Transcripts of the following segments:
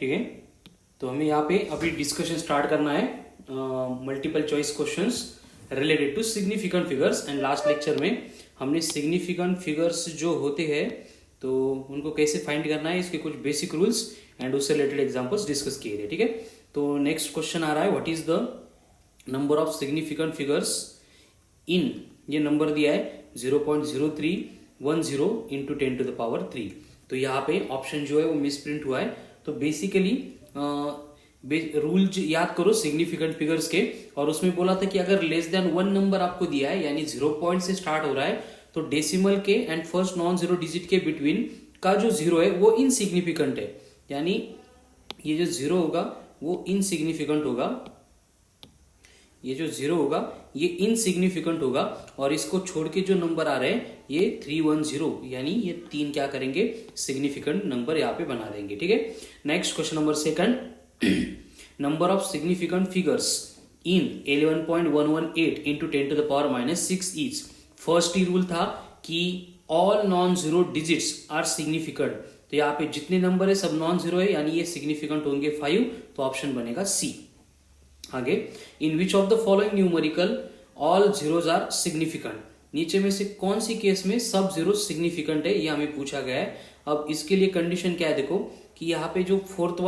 ठीक है। तो हमें यहाँ पे अभी डिस्कशन स्टार्ट करना है multiple choice questions related to significant figures. And last lecture में हमने सिग्निफिकेंट फिगर्स जो होते हैं तो उनको कैसे फाइंड करना है, इसके कुछ बेसिक रूल्स एंड उससे रिलेटेड एग्जांपल्स डिस्कस किए थे। ठीक है, तो नेक्स्ट क्वेश्चन आ रहा है, what is the number of significant figures इन, ये नंबर दिया है 0.0310 इंटू 10⁻³ तो यहाँ पे ऑप्शन जो है वो मिसप्रिंट हुआ है। तो बेसिकली रूल याद करो सिग्निफिकेंट फिगर्स के, और उसमें बोला था कि अगर लेस देन 1 नंबर आपको दिया है यानी 0 पॉइंट से स्टार्ट हो रहा है तो डेसिमल के and first non zero digit के बिटवीन का जो जीरो है वो इनसिग्निफिकेंट है, यानी ये जो जीरो होगा वो इनसिग्निफिकेंट होगा, ये जो जीरो होगा ये इनसिग्निफिकेंट होगा, और इसको छोड़ के जो नंबर आ रहे हैं ये 310 यानी ये 3 क्या करेंगे, सिग्निफिकेंट नंबर यहाँ पे बना देंगे। ठीक है, next question number second, number of significant figures in 11.118 into 10⁻⁻6 is. First ही रूल था कि all non zero digits are significant, तो यहाँ पे जितने नंबर है सब नॉन जीरो है यानी ये सिग्निफिकेंट होंगे 5, तो ऑप्शन बनेगा सी। आगे, in which of the following numerical all zeros are significant, नीचे में से कौन सी केस में सब जीरो सिग्निफिकेंट है ये हमें पूछा गया है। अब इसके लिए कंडीशन क्या है, देखो कि यहाँ पे जो थर्ड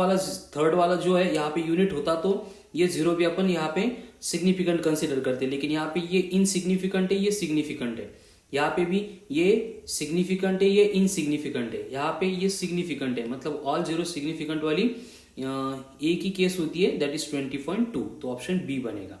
वाला जो है यहाँ पे यूनिट होता तो ये जीरो भी अपन यहाँ पे सिग्निफिकेंट कंसिडर करते, लेकिन यहाँ पे ये इनसिग्निफिकेंट है, ये सिग्निफिकेंट है, यहाँ पे भी ये सिग्निफिकेंट है, ये इनसिग्निफिकेंट है, यहाँ पे ये सिग्निफिकेंट है, मतलब ऑल जीरो सिग्निफिकेंट वाली एक ही केस होती है, दैट इज 20.2, तो ऑप्शन बी बनेगा।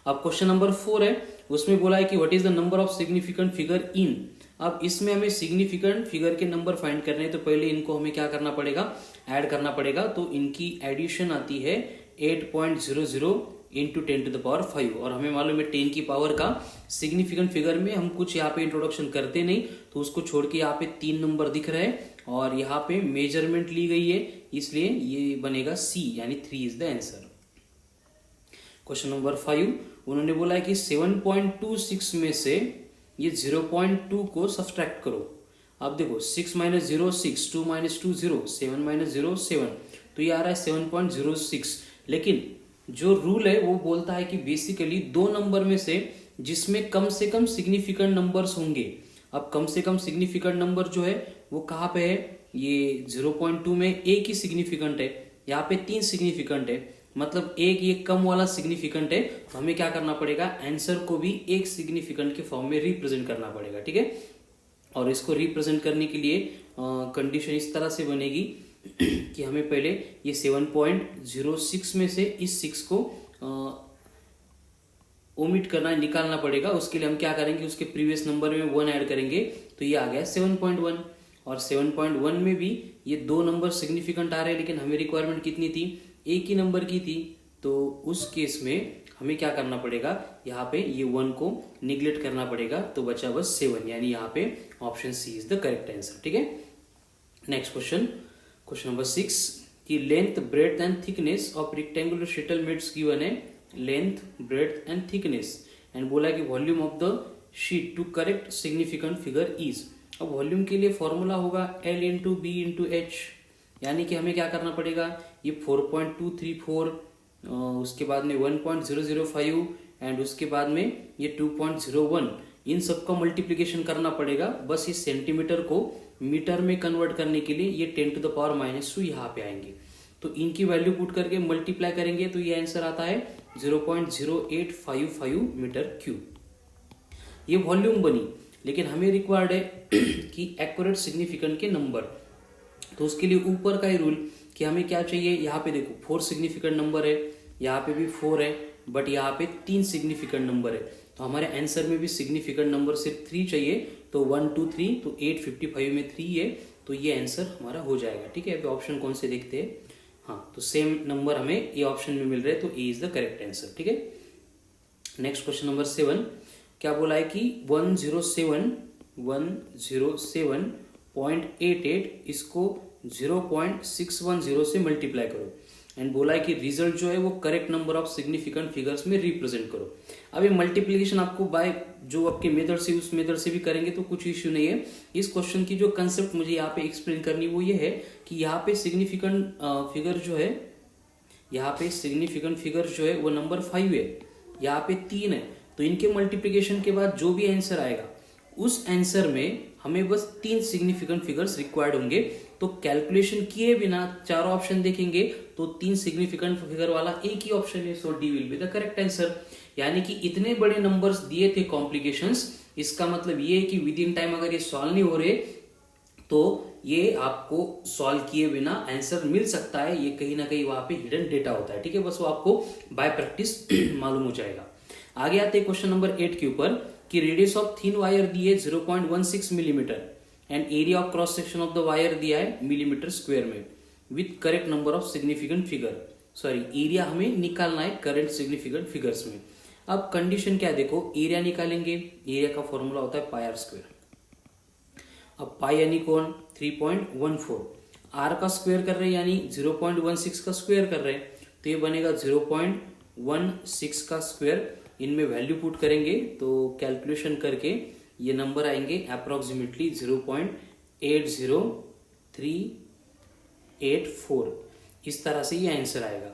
अब क्वेश्चन नंबर 4 है, उसमें बोला है कि what is the number of significant figure in. अब इसमें हमें सिग्निफिकेंट फिगर के नंबर फाइंड करने हैं, तो पहले इनको हमें क्या करना पड़ेगा, ऐड करना पड़ेगा। तो इनकी एडिशन आती है 8.00 इंटू 10⁵, और हमें मालूम है 10 की पावर का सिग्निफिकेंट फिगर में हम कुछ यहाँ पे इंट्रोडक्शन करते नहीं, तो उसको छोड़ के यहाँ पे 3 नंबर दिख रहे हैं और यहाँ पे मेजरमेंट ली गई है, इसलिए ये बनेगा सी, यानी 3 is the answer. Question number 5, उन्होंने बोला है कि 7.26 में से ये 0.2 को सब्सट्रैक्ट करो। अब देखो 6 - 0 6, 2 - 2 0, 7 - 0 7, तो ये आ रहा है 7.06। लेकिन जो रूल है वो बोलता है कि बेसिकली 2 नंबर में से जिसमें कम से कम सिग्निफिकेंट नंबर्स होंगे। अब कम से कम सिग्निफिकेंट नंबर जो है वो कहाँ पे है, ये 0.2 में एक ही सिग्निफिकेंट है, यहाँ पे 3 सिग्निफिकेंट है, मतलब एक ये कम वाला सिग्निफिकेंट है, तो हमें क्या करना पड़ेगा, आंसर को भी एक सिग्निफिकेंट के फॉर्म में रिप्रेजेंट करना पड़ेगा। ठीक है, और इसको रिप्रेजेंट करने के लिए कंडीशन इस तरह से बनेगी कि हमें पहले ये 7.06 में से इस 6 को ओमिट करना, निकालना पड़ेगा। उसके लिए हम क्या करेंगे, उसके प्रीवियस नंबर में 1 ऐड करेंगे, तो ये आ गया 7.1, और 7.1 में भी ये 2 नंबर सिग्निफिकेंट आ रहे हैं, लेकिन हमें रिक्वायरमेंट कितनी थी, एक ही नंबर की थी, तो उस केस में हमें क्या करना पड़ेगा, यहाँ पे ये 1 को निगलेक्ट करना पड़ेगा, तो बचा बस 7, यानी यहाँ पे option C is the correct answer. ठीक है, नेक्स्ट क्वेश्चन, क्वेश्चन नंबर 6 की length, breadth and thickness of rectangular shuttle given है, length, breadth and thickness, and बोला है कि volume of the sheet to correct significant figure is. अब volume के लिए फॉर्मूला होगा L into b into h, यानी कि हमें क्या करना पड़ेगा, ये 4.234, उसके बाद में 1.005 एंड उसके बाद में ये 2.01, इन सबका मल्टीप्लिकेशन करना पड़ेगा। बस इस सेंटीमीटर को मीटर में कन्वर्ट करने के लिए ये 10⁻⁻2 यहाँ पे आएंगे, तो इनकी वैल्यू पुट करके मल्टीप्लाई करेंगे तो ये आंसर आता है 0.0855 मीटर क्यूब। ये वॉल्यूम बनी, लेकिन हमें रिक्वायर्ड है कि एक्यूरेट सिग्निफिकेंट के नंबर, तो उसके लिए ऊपर का ही रूल कि हमें क्या चाहिए, यहाँ पे देखो 4 सिग्निफिकेंट नंबर है, यहाँ पे भी 4 है, बट यहाँ पे 3 सिग्निफिकेंट नंबर है, तो हमारे आंसर में भी सिग्निफिकेंट नंबर सिर्फ 3 चाहिए, तो 1 2 3, तो 855 में 3 है, तो ये आंसर हमारा हो जाएगा। ठीक है, अभी ऑप्शन कौन से देखते हैं, हाँ, तो सेम नंबर हमें ये ऑप्शन में मिल रहे हैं, तो ए इज द करेक्ट आंसर। ठीक है, नेक्स्ट क्वेश्चन नंबर 7, क्या बोला है कि 107.88 इसको 0.610 से मल्टीप्लाई करो। एंड बोला है कि रिजल्ट जो है वो correct number of significant figures में रिप्रेजेंट करो। अब ये मल्टीप्लीकेशन आपको बाय जो आपके मेथड से उस मेथड से भी करेंगे तो कुछ इश्यू नहीं है। इस क्वेश्चन की जो कंसेप्ट मुझे यहाँ पे एक्सप्लेन करनी वो ये है कि यहाँ पे सिग्निफिकेंट फिगर जो है, यहाँ पे सिग्निफिकेंट फिगर जो है वो नंबर 5 है, यहाँ पे 3 है। तो इनके मल्टीप्लीकेशन के बाद जो भी आंसर आएगा उस आंसर में हमें बस 3 सिग्निफिकेंट फिगर्स रिक्वायर्ड होंगे। तो कैलकुलेशन किए बिना चारों ऑप्शन देखेंगे तो 3 सिग्निफिकेंट फिगर वाला एक ही ऑप्शन है, so D will be the correct answer. यानी कि इतने बड़े नंबर्स दिए थे कॉम्प्लिकेशंस, इसका मतलब ये है कि विद इन टाइम अगर ये सॉल्व नहीं हो रहे तो ये आपको सॉल्व किए बिना आंसर मिल सकता है। ये कहीं ना कहीं वहां पे हिडन डेटा होता है, ठीक है। बस वो आपको बाय प्रैक्टिस मालूम हो जाएगा। आगे आते हैं क्वेश्चन नंबर 8 के ऊपर कि रेडियस ऑफ थिन वायर दी है 0.16 millimetre and area of cross section of the wire दिया है मिलीमीटर स्क्वायर में with correct number of significant figure. Sorry, area हमें निकालना है करेंट सिग्निफिकेंट फिगर्स में। अब कंडीशन क्या है, देखो एरिया निकालेंगे, एरिया का फॉर्मूला होता है पाई आर स्क्वायर। अब पाई यानी कौन, 3.14, आर का स्क्वायर कर रहे हैं यानी 0.16 का स्क्वायर कर रहे हैं, तो ये बनेगा 0.16 का स्क्वायर। इनमें वैल्यू पुट करेंगे तो कैलकुलेशन करके ये नंबर आएंगे अप्रोक्सीमेटली 0.803884। इस तरह से ये आंसर आएगा।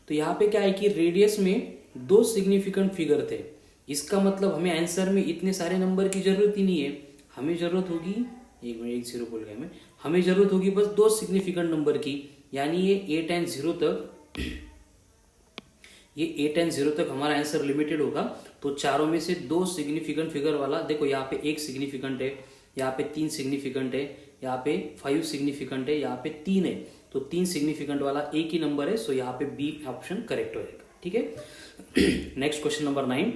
तो यहाँ पे क्या है कि रेडियस में 2 सिग्निफिकेंट फिगर थे, इसका मतलब हमें आंसर में इतने सारे नंबर की जरूरत ही नहीं है। हमें जरूरत होगी, एक मिनट, 1 0 बोल गया मैं, हमें जरूरत होगी बस 2 सिग्निफिकेंट नंबर की, यानी ये 8 and 0 तक, ये 8 and 0 तक हमारा आंसर लिमिटेड होगा। तो चारों में से 2 सिग्निफिकेंट फिगर वाला, देखो यहाँ पे 1 सिग्निफिकेंट है, यहाँ पे 3 सिग्निफिकेंट है, यहाँ पे 5 सिग्निफिकेंट है, यहाँ पे 3 है, तो 3 सिग्निफिकेंट वाला एक ही नंबर है। सो यहाँ पे बी ऑप्शन करेक्ट हो जाएगा, ठीक है। Next question number 9,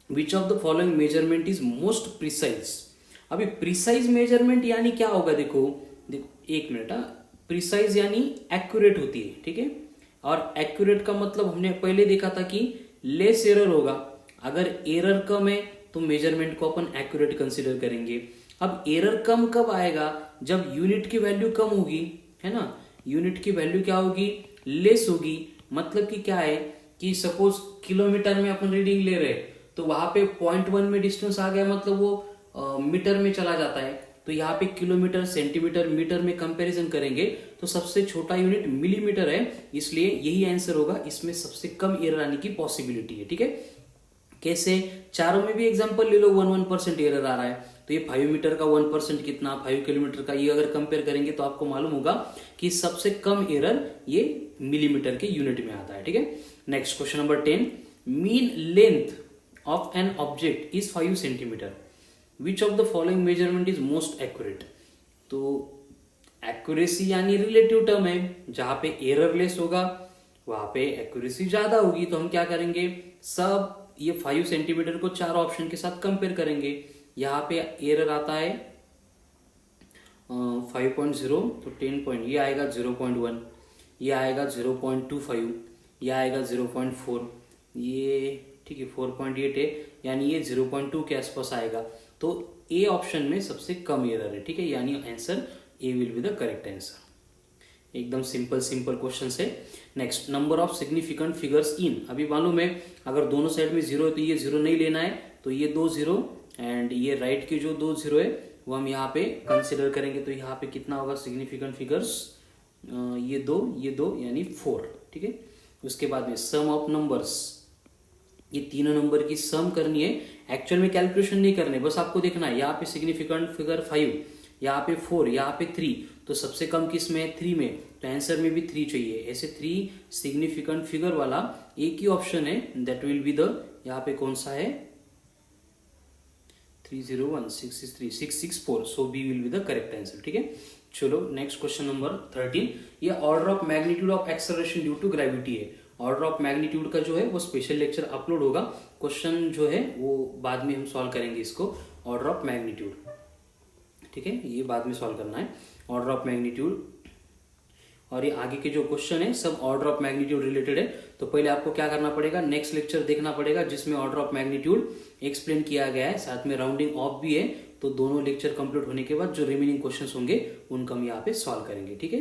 which of the following measurement is most precise. अभी प्रिसाइज मेजरमेंट यानी क्या होगा, देखो एक मिनट, प्रिसाइज यानी एक्यूरेट होती है, ठीक है। और एक्यूरेट का मतलब हमने पहले देखा था कि लेस एरर होगा। अगर एरर कम है तो मेजरमेंट को अपन एक्यूरेट कंसीडर करेंगे। अब एरर कम कब आएगा, जब यूनिट की वैल्यू कम होगी, है ना। यूनिट की वैल्यू क्या होगी, लेस होगी। मतलब कि क्या है कि सपोज किलोमीटर में अपन रीडिंग ले रहे तो वहां पे 0.1 में डिस्टेंस आ गया, मतलब वो मीटर में चला जाता है। तो यहाँ पे किलोमीटर, सेंटीमीटर, मीटर में कंपैरिजन करेंगे तो सबसे छोटा यूनिट मिलीमीटर है, इसलिए यही आंसर होगा। इसमें सबसे कम एरर आने की पॉसिबिलिटी है, ठीक है। कैसे, चारों में भी एग्जांपल ले लो, 1% एरर आ रहा है, तो ये 5 मीटर का 1% कितना, 5 किलोमीटर का, ये अगर कंपेयर करेंगे तो आपको मालूम होगा कि सबसे कम एरर ये मिलीमीटर के यूनिट में आता है, ठीक है। Next question number 10, mean length of an object is 5 centimetre, which of the following measurement is most accurate. तो एक्यूरेसी यानी रिलेटिव टर्म है, जहां पे एरर लेस होगा वहां पे एक्यूरेसी ज्यादा होगी। तो हम क्या करेंगे, सब ये 5 सेंटीमीटर को 4 ऑप्शन के साथ कंपेयर करेंगे। यहाँ पे एरर आता है 5.0, तो 10 पॉइंट, ये आएगा 0.1, ये आएगा 0.25, ये आएगा 0.4, ये ठीक है 4.8 है, यानी ये 0.2 के आसपास आएगा। तो ए ऑप्शन में सबसे कम एरर है, ठीक है, यानी answer A will be the correct answer. एकदम सिंपल क्वेश्चन है। Next, number of significant figures इन। अभी मालूम है अगर दोनों साइड में 0 है तो ये 0 नहीं लेना है, तो ये 2 0 एंड ये राइट के जो 2 0 है वो हम यहाँ पे कंसिडर करेंगे। तो यहाँ पे कितना होगा सिग्निफिकेंट फिगर्स, ये 2 यानी 4, ठीक है। उसके बाद में सम ऑफ नंबर्स, ये तीनों नंबर की सम करनी है, एक्चुअल में कैलकुलेशन नहीं करने, बस आपको देखना है। यहाँ पे सिग्निफिकेंट फिगर 5, यहाँ पे 4, यहाँ पे 3, तो सबसे कम किस में है, 3 में, तो आंसर में भी 3 चाहिए। ऐसे 3 सिग्निफिकेंट फिगर वाला एक ही ऑप्शन है, दैट विल बी द, यहाँ पे कौन सा है 301663 so B will be the correct answer, ठीक है। चलो नेक्स्ट क्वेश्चन नंबर 13, ये order of magnitude of acceleration due to gravity है। ऑर्डर ऑफ मैग्नीट्यूड का जो है वो स्पेशल लेक्चर अपलोड होगा, क्वेश्चन जो है वो बाद में हम सॉल्व करेंगे इसको, ऑर्डर ऑफ मैग्नीट्यूड, ठीक है, ये बाद में सॉल्व करना है ऑर्डर ऑफ मैग्नीट्यूड। और ये आगे के जो क्वेश्चन है सब ऑर्डर ऑफ मैग्नीट्यूड रिलेटेड है। तो पहले आपको क्या करना पड़ेगा, नेक्स्ट लेक्चर देखना पड़ेगा जिसमें ऑर्डर ऑफ मैग्नीट्यूड एक्सप्लेन किया गया है, साथ में राउंडिंग ऑफ भी है। तो दोनों लेक्चर कंप्लीट होने के बाद जो रिमेनिंग क्वेश्चंस होंगे उनको हम यहाँ पे सॉल्व करेंगे, ठीक है।